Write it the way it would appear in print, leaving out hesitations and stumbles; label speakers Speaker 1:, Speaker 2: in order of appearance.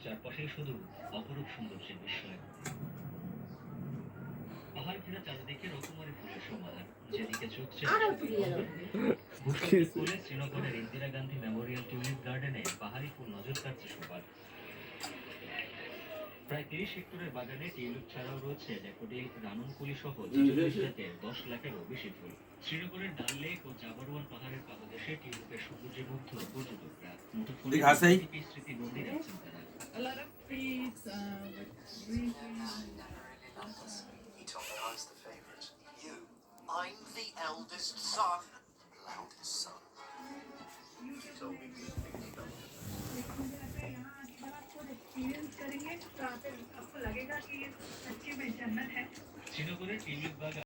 Speaker 1: চারপাশেই শুধু অপরূপ সৌন্দর্যের বিস্ময়। পাহাড় ঘেরা চারিদিকে রকমারি ফুলের সমাহার, যেদিকে চোখ যায় ভূস্বর্গের কোলে শ্রীনগরের ইন্দিরা গান্ধী মেমোরিয়াল টিউলিপ গার্ডেনে পাহাড়ি ফুল নজর কাটছে সবার। প্রায় 30 হেক্টরের বাগানে টিউলিপ ছাড়াও রয়েছে ড্যাফোডিল, রানুনকুলি সহ 46 জাতের 10 লাখেরও বেশি ফুল। শ্রীনগরের ডাল লেক ও জাবরওয়ান পাহাড়ের পাদদেশে টিউলিপের সৌন্দর্যে মুগ্ধ পর্যটকরা। মুঠোফোনে স্মৃতি বন্দী রাখছেন তারা।
Speaker 2: A lot of trees with greenery.
Speaker 3: He told me I was the favourite. You? I'm the eldest son. Eldest son? He told me you were the
Speaker 2: experience करेंगे तो आपको लगेगा कि ये सच्ची में जन्नत है।
Speaker 1: শ্রীনগরের টিউলিप बागान